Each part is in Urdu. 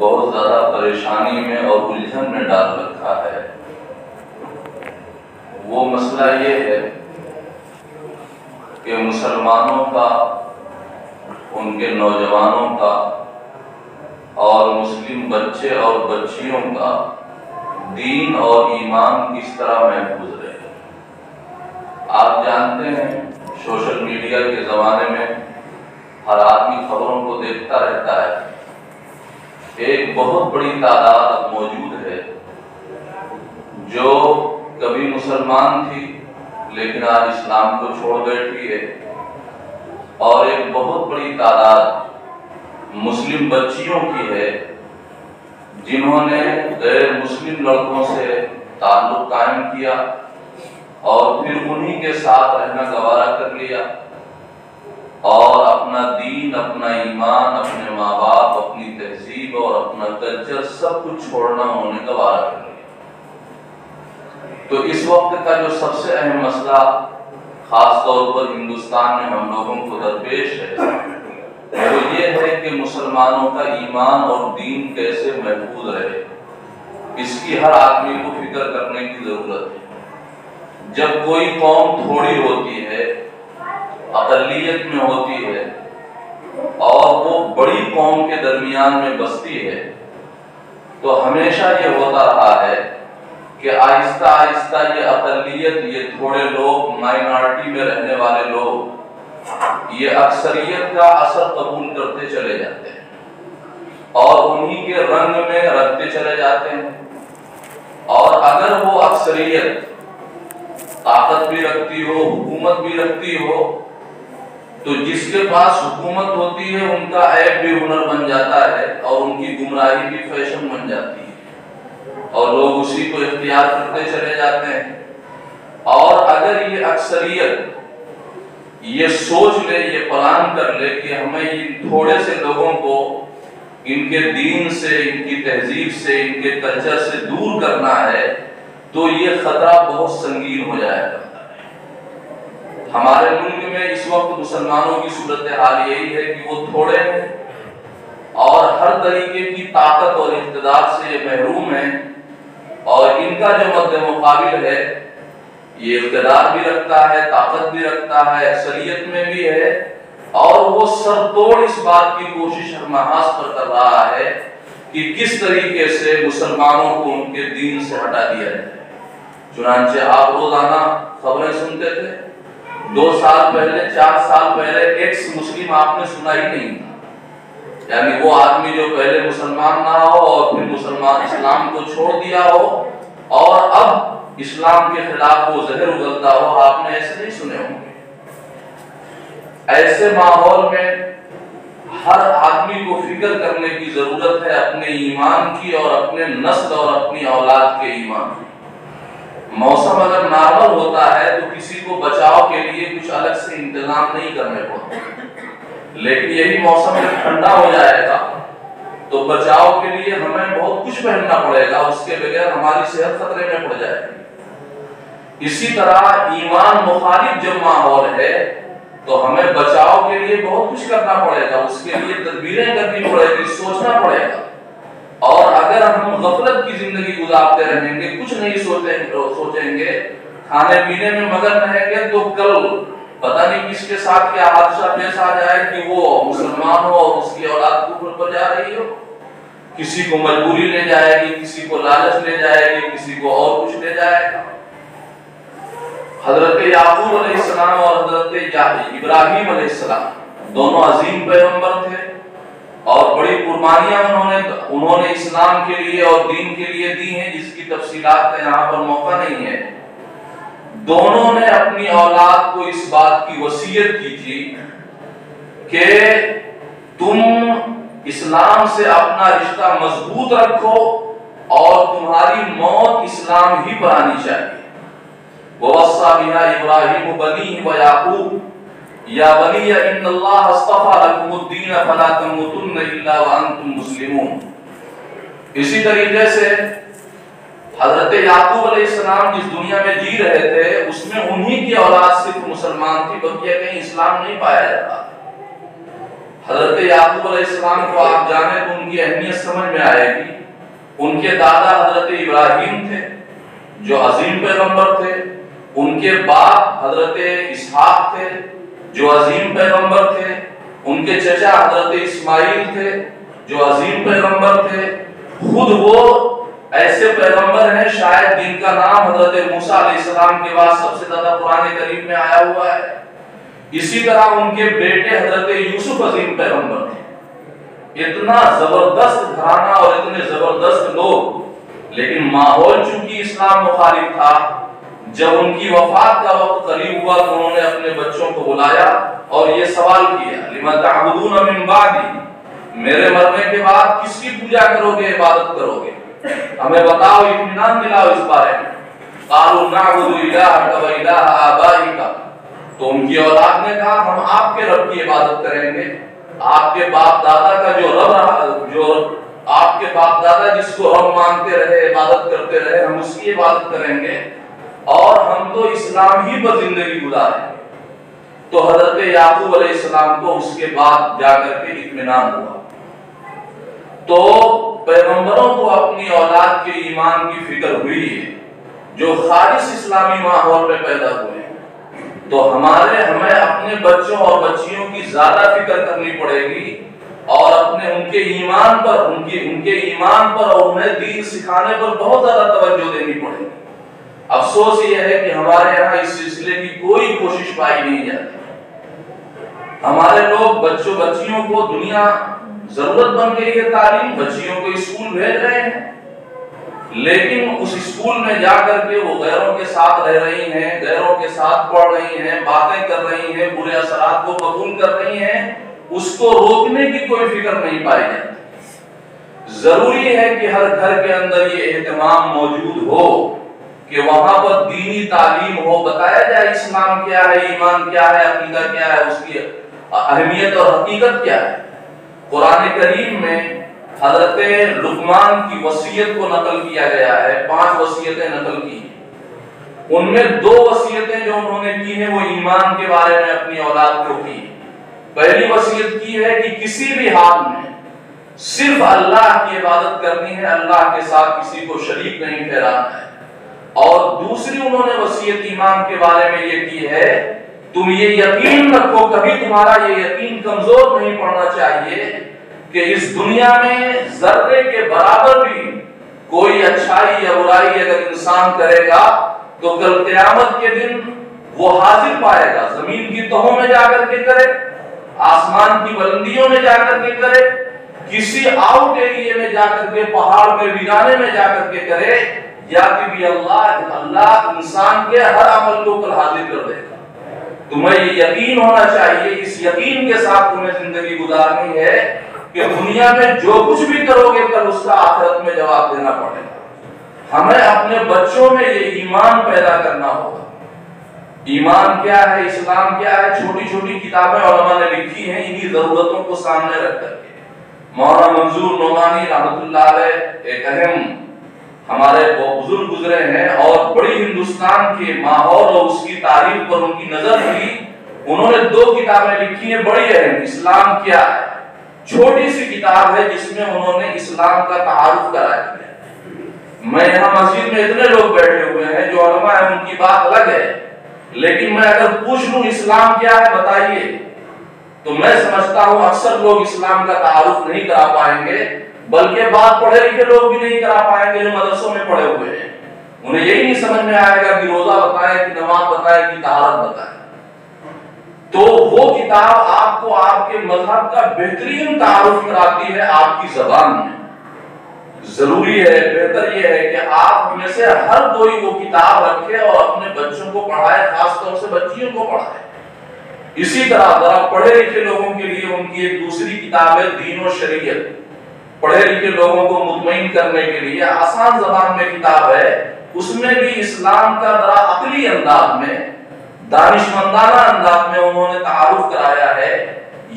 بہت زیادہ پریشانی میں اور الجھن میں ڈال رکھا ہے۔ وہ مسئلہ یہ ہے کہ مسلمانوں کا، ان کے نوجوانوں کا اور مسلم بچے اور بچیوں کا دین اور ایمان کس طرح محفوظ رہے۔ آپ جانتے ہیں سوشل میڈیا کے زمانے میں ہر آدمی خبروں کو دیکھتا رہتا ہے۔ ایک بہت بڑی تعداد موجود ہے جو کبھی مسلمان تھی لیکن آج اسلام کو چھوڑ بیٹھی ہے، اور ایک بہت بڑی تعداد مسلم بچیوں کی ہے جنہوں نے غیر مسلم لڑکوں سے تعلق قائم کیا اور پھر انہی کے ساتھ رہنا گوارا کر لیا اور اپنا دین، اپنا ایمان، اپنے ماں باپ، اپنی تہذیب اور اپنا کلچر سب کچھ چھوڑنا انہوں نے گوارا کر لیا۔ تو اس وقت کا جو سب سے اہم مسئلہ خاص طور پر ہندوستان میں ہم لوگوں کو درپیش ہے وہ یہ ہے کہ مسلمانوں کا ایمان اور دین کیسے محفوظ رہے۔ اس کی ہر آدمی کو فکر کرنے کی ضرورت ہے۔ جب کوئی قوم تھوڑی ہوتی ہے، اقلیت میں ہوتی ہے اور وہ بڑی قوم کے درمیان میں بستی ہے، تو ہمیشہ یہ ہوتا رہا ہے کہ آہستہ آہستہ یہ اقلیت، یہ تھوڑے لوگ، مائنارٹی میں رہنے والے لوگ، یہ اکثریت کا اثر قبول کرتے چلے جاتے ہیں اور انہی کے رنگ میں رکھتے چلے جاتے ہیں، اور اگر وہ اکثریت طاقت بھی رکھتی ہو، حکومت بھی رکھتی ہو، تو جس کے پاس حکومت ہوتی ہے ان کا عیب بھی ہنر بن جاتا ہے اور ان کی گمراہی بھی فیشن بن جاتی ہے اور لوگ اسی کو اختیار کرتے چلے جاتے ہیں۔ اور اگر یہ اکثریت یہ سوچ لے، یہ پلان کر لے کہ ہمیں ان تھوڑے سے لوگوں کو ان کے دین سے، ان کی تہذیب سے، ان کے کلچر سے دور کرنا ہے، تو یہ خطرہ بہت سنگین ہو جائے گا۔ ہمارے ملک میں اس وقت مسلمانوں کی صورتحال یہی ہے کہ وہ تھوڑے ہیں اور ہر طریقے کی طاقت اور اقتدار سے یہ محروم ہیں، اور ان کا جو مد مقابل ہے یہ اقتدار بھی رکھتا ہے، طاقت بھی رکھتا ہے، اکثریت میں بھی ہے، اور وہ سر توڑ اس بات کی کوشش ہر محاذ پر کر رہا ہے کہ کس طریقے سے مسلمانوں کو ان کے دین سے ہٹا دیا جائے۔ چنانچہ آپ روزانہ خبریں سنتے تھے، 2 سال پہلے، 4 سال پہلے ایکس مسلم آپ نے سنا ہی نہیں تھا، یعنی وہ آدمی جو پہلے مسلمان نہ ہو اور پھر مسلمان اسلام کو چھوڑ دیا ہو اور اب اسلام کے خلاف وہ زہر اگلتا ہو، آپ نے ایسے نہیں سنے ہوں گے۔ ایسے ماحول میں ہر آدمی کو فکر کرنے کی ضرورت ہے اپنے ایمان کی اور اپنے نسل اور اپنی اولاد کے ایمان کی۔ موسم اگر نارمل ہوتا ہے تو کسی کو بچاؤ کے لیے کچھ الگ سے انتظام نہیں کرنے پڑتے، لیکن یہی موسم جب ٹھنڈا ہو جائے گا تو بچاؤ کے لیے ہمیں بہت کچھ پہننا پڑے گا، اس کے بغیر ہماری صحت خطرے میں پڑ جائے گی۔ اسی طرح ایمان مخالف جب ماحول ہے تو ہمیں بچاؤ کے لیے بہت کچھ کرنا پڑے گا، اس کے لیے تدبیریں کرنی پڑے گی، سوچنا پڑے گا۔ اور اگر ہم غفلت کی زندگی گزارتے رہیں گے، کچھ نہیں سوچیں گے، کھانے پینے میں مگن رہیں گے، تو کل پتہ نہیں کس کے ساتھ کیا حادثہ پیش آ جائے کہ وہ مسلمان ہو اور اس کی اولاد کفر پر جا رہی ہو۔ کسی کو مجبوری لے جائے گی، کسی کو لالچ لے جائے گی، کسی کو اور کچھ لے جائے گا۔ حضرت یعقوب علیہ السلام اور حضرت ابراہیم علیہ السلام دونوں عظیم پیغمبر تھے اور بڑی قربانیاں انہوں نے اسلام کے لیے اور دین کے لیے دی ہیں، جس کی تفصیلات کا یہاں پر موقع نہیں ہے۔ دونوں نے اپنی اولاد کو اس بات کی وصیت کی تھی کہ تم اسلام سے اپنا رشتہ مضبوط رکھو اور تمہاری موت اسلام ہی پر آنی چاہیے۔ وَوَصَّى بِهَا إِبْرَاهِيمُ بَنِيهِ وَيَعْقُوبُ يَا بَنِيَّ إِنَّ اللَّهَ اصْطَفَى لَكُمُ الدِّينَ فَلَا تَمُوتُنَّ إِلَّا وَأَنْتُمْ مُسْلِمُونَ۔ اسی طریقے سے حضرت یعقوب علیہ السلام جس دنیا میں جی رہے تھے اس میں انہی کی اولاد صرف مسلمان تھی، بلکہ کہیں اسلام نہیں پایا جاتا۔ حضرت یعقوب علیہ السلام کو آپ جانے تو ان کی اہمیت سمجھ میں آئے گی۔ ان کے دادا حضرت ابراہیم تھے جو عظیم پیغمبر تھے، ان کے باپ حضرت اسحاق تھے جو عظیم پیغمبر تھے، ان کے چچا حضرت اسماعیل تھے جو عظیم پیغمبر تھے، خود وہ ایسے پیغمبر ہیں شاید جن کا نام حضرت موسیٰ علیہ السلام کے بعد سب سے زیادہ قرآن کریم میں آیا ہوا ہے۔ اسی طرح ان کے بیٹے حضرت یوسف عظیم پیغمبر تھے۔ اتنا زبردست گھرانہ اور اتنے زبردست لوگ، لیکن ماحول چونکہ اسلام مخالف تھا، جب ان کی وفات کا وقت قریب ہوا تو انہوں نے اپنے بچوں کو بلایا اور یہ سوال کیا، لِمَ تَعْبُدُونَ مِن بَعْدِي، میرے مرنے کے بعد کس کی پوجا کرو گے، عبادت کرو گے، ہمیں بتاؤ، اطمینان دلاؤ اس بارے میں۔ قَالُوا نَعْبُدُ إِلَٰهَكَ وَإِلَٰهَ آبَائِكَ، تو ان کی اولاد نے کہا ہم آپ کے رب کی عبادت کریں گے، آپ کے باپ دادا کا جو رب رہا، جو آپ کے باپ دادا جس کو رب مانتے رہے، عبادت کرتے رہے، ہم اس کی عبادت کریں گے اور ہم تو اسلام ہی پر زندگی گزاریں گے۔ تو حضرت یعقوب علیہ السلام کو اس کے بعد جا کر کے اطمینان ہوا۔ تو پیغمبروں کو اپنی اولاد کے ایمان کی فکر ہوئی ہے جو خالص اسلامی ماحول میں پیدا ہوئے ہیں، تو ہمیں اپنے بچوں اور بچیوں کی زیادہ فکر کرنی پڑے گی اور اپنے ان کے ایمان پر اور انہیں دین سکھانے پر بہت زیادہ توجہ دینی پڑے گی۔ افسوس یہ ہے کہ ہمارے یہاں اس سلسلے کی کوئی کوشش پائی نہیں جاتی۔ ہمارے لوگ بچوں بچیوں کو، دنیا ضرورت بن گئی ہے تعلیم، بچیوں کو اسکول بھیج رہے ہیں، لیکن اس اسکول میں جا کر کے وہ غیروں کے ساتھ رہ رہی ہیں، غیروں کے ساتھ پڑھ رہی ہیں، باتیں کر رہی ہیں، برے اثرات کو قبول کر رہی ہیں، اس کو روکنے کی کوئی فکر نہیں پائی جاتی۔ ضروری ہے کہ ہر گھر کے اندر یہ اہتمام موجود ہو کہ وہاں پر دینی تعلیم ہو، بتایا جائے اسلام کیا ہے، ایمان کیا ہے، عقیدہ کیا ہے، اس کی اہمیت اور حقیقت کیا ہے۔ قرآن کریم میں حضرت لقمان کی وصیت کو نقل کیا گیا ہے، 5 وصیتیں نقل کی ہیں، ان میں 2 وصیتیں جو انہوں نے کی ہیں وہ ایمان کے بارے میں اپنی اولاد کو کی۔ پہلی وصیت کی ہے کہ کسی بھی حال میں صرف اللہ کی عبادت کرنی ہے، اللہ کے ساتھ کسی کو شریک نہیں ٹھہرانا ہے، اور دوسری انہوں نے وصیت ایمان کے بارے میں یہ کی ہے تم یہ یقین رکھو، کبھی تمہارا یہ یقین کمزور نہیں پڑنا چاہیے کہ اس دنیا میں ذرے کے برابر بھی کوئی اچھائی یا برائی اگر انسان کرے گا تو کل قیامت کے دن وہ حاضر پائے گا، زمین کی تہوں میں جا کر کے کرے، آسمان کی بلندیوں میں جا کر کے کرے، کسی آؤٹ ایریے میں جا کر کے، پہاڑ میں ویرانے میں جا کر کے کرے، یا کہ بھی اللہ انسان کے ہر عمل کو کل حاضر کر دے گا۔ تمہیں یہ یقین ہونا چاہیے، اس یقین کے ساتھ تمہیں زندگی گزارنی ہے کہ دنیا میں جو کچھ بھی کرو گے کل اس کا آخرت میں جواب دینا پڑے گا۔ ہمیں اپنے بچوں میں یہ ایمان پیدا کرنا ہوگا۔ ایمان کیا ہے، اسلام کیا ہے، چھوٹی چھوٹی کتابیں علماء نے لکھی ہیں انہی ضرورتوں کو سامنے رکھ کر کے۔ مولانا منظور نعمانی رحمۃ اللہ علیہ ایک اہم ہمارے بزرگ گزرے ہیں اور بڑی ہندوستان کے ماحول اور اس کی تاریخ پر ان کی نظر تھی، انہوں نے 2 کتابیں لکھی ہیں بڑی اہم، اسلام کیا ہے، چھوٹی سی کتاب ہے جس میں انہوں نے اسلام کا تعارف کرایا ہے۔ میں یہاں مسجد میں اتنے لوگ بیٹھے ہوئے ہیں جو علماء ہیں، ان کی بات الگ ہے، لیکن میں اگر پوچھ لوں اسلام کیا ہے بتائیے تو میں سمجھتا ہوں اکثر لوگ اسلام کا تعارف نہیں کرا پائیں گے، بلکہ بعض پڑھے لکھے لوگ بھی نہیں کرا پائیں گے جو مدرسوں میں پڑھے ہوئے ہیں، انہیں یہی نہیں سمجھ میں آئے گا کہ روزہ بتائیں، کہ نماز بتائیں، کہ طہارت بتائیں۔ تو وہ کتاب آپ کو آپ کے مذہب کا بہترین تعارف کراتی ہے آپ کی زبان میں۔ ضروری ہے، بہتر یہ ہے کہ آپ میں سے ہر کوئی وہ کتاب رکھے اور اپنے بچوں کو پڑھائے، خاص طور سے بچیوں کو پڑھائے۔ اسی طرح ذرا پڑھے لکھے لوگوں کے لیے ان کی ایک دوسری کتاب ہے دین و شریعت، پڑھے لکھے لوگوں کو مطمئن کرنے کے لیے آسان زبان میں کتاب ہے، اس میں بھی اسلام کا ذرا عقلی انداز میں، دانشمندانہ انداز میں انہوں نے تعارف کرایا ہے۔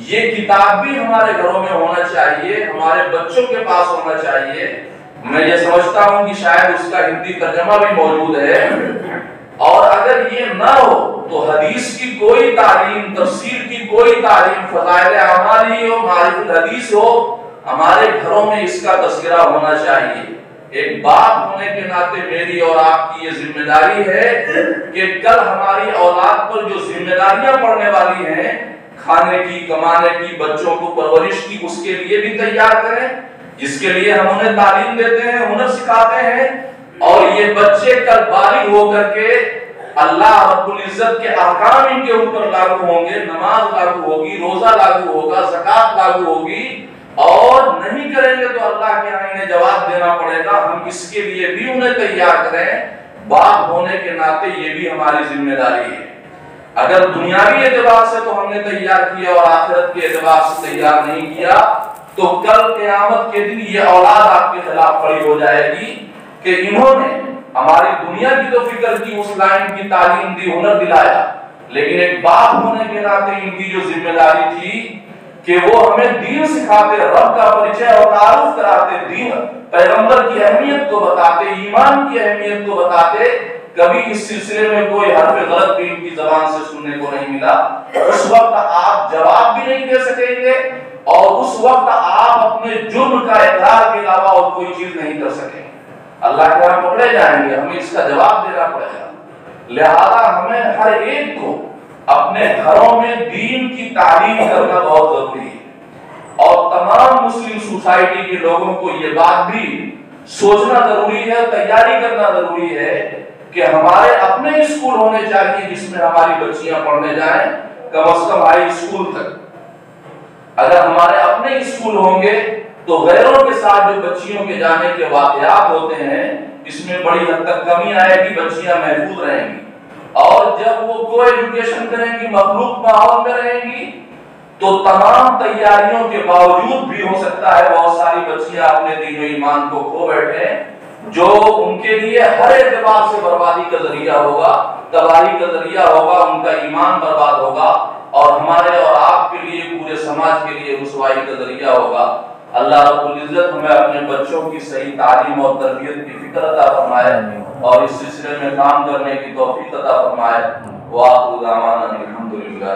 یہ کتاب بھی ہمارے گھروں میں ہونا چاہیے، ہمارے بچوں کے پاس ہونا چاہیے۔ میں یہ سمجھتا ہوں کہ شاید اس کا ہندی ترجمہ بھی موجود ہے، اور اگر یہ نہ ہو تو حدیث کی کوئی تعلیم، تفسیر کی کوئی تعلیم فضائل اعمال ہو، معرفت الحدیث ہو، ہمارے گھروں میں اس کا تذکرہ ہونا چاہیے۔ ایک باپ ہونے کے ناطے میری اور آپ کی یہ ذمہ داری ہے کہ کل ہماری اولاد پر جو ذمہ داریاں پڑنے والی ہیں، کھانے کی، کمانے کی، بچوں کو پرورش کی، اس کے لیے بھی تیار کریں، جس کے لیے ہم انہیں تعلیم دیتے ہیں، ہنر سکھاتے ہیں، اور یہ بچے کل بالغ ہو کر کے اللہ رب العزت کے احکام ان کے اوپر لاگو ہوں گے، نماز لاگو ہوگی، روزہ لاگو ہوگا، زکوٰۃ لاگو ہوگی، اور نہیں کریں گے تو اللہ کے یہاں انہیں جواب دینا پڑے گا۔ ہم اس کے لیے بھی انہیں تیار کریں، باپ ہونے کے ناطے یہ بھی ہماری ذمہ داری ہے۔ اگر دنیاوی اعتبار سے تو ہم نے تیار کیا اور آخرت کے اعتبار سے تیار نہیں کیا، تو کل قیامت کے دن یہ اولاد آپ کے خلاف کھڑی ہو جائے گی کہ انہوں نے ہماری دنیا کی تو فکر کی، اس لائن کی تعلیم دی، ہنر دلایا، لیکن ایک باپ ہونے کے ناطے ان کی جو ذمہ داری تھی کہ وہ ہمیں دین سکھاتے، رب کا پریچے اور تعارف کراتے، دین پیغمبر کی اہمیت کو بتاتے، ایمان کی اہمیت کو بتاتے، کبھی اس سلسلے میں کوئی حرف غلط بھی ان کی زبان سے سننے کو نہیں ملا۔ اس وقت آپ جواب بھی نہیں دے سکیں گے، اور اس وقت آپ اپنے جرم کا اقرار کے علاوہ اور کوئی چیز نہیں کر سکیں گے۔ اللہ کے ہاں پکڑے جائیں گے، ہمیں اس کا جواب دینا پڑے گا۔ لہذا ہمیں ہر ایک کو اپنے گھروں میں دین کی تعلیم کرنا بہت ضروری ہے، اور تمام مسلم سوسائٹی کے لوگوں کو یہ بات بھی سوچنا ضروری ہے، تیاری کرنا ضروری ہے کہ ہمارے اپنے اسکول ہونے چاہیے جس میں ہماری بچیاں پڑھنے جائیں، کم از کم ہائی اسکول تک۔ اگر ہمارے اپنے اسکول ہوں گے تو غیروں کے ساتھ جو بچیوں کے جانے کے واقعات ہوتے ہیں، اس میں بڑی حد تک کمی آئے گی، بچیاں محفوظ رہیں گی، اور جب وہ کو ایجوکیشن کریں گی، مخلوق ماحول میں رہیں گی، تو تمام تیاریوں کے باوجود بھی ہو سکتا ہے بہت ساری بچیاں اپنے دین و ایمان کو کھو بیٹھے، جو ان کے لیے ہر اعتبار سے بربادی کا ذریعہ ہوگا، تباہی کا ذریعہ ہوگا، ان کا ایمان برباد ہوگا، اور ہمارے اور آپ کے لیے، پورے سماج کے لیے رسوائی کا ذریعہ ہوگا۔ اللہ رب العزت ہمیں اپنے بچوں کی صحیح تعلیم اور تربیت کی فکر عطا فرمائے، اور اس سلسلے میں کام کرنے کی توفیق عطا فرمائے۔ وآخر دعوانا الحمدللہ۔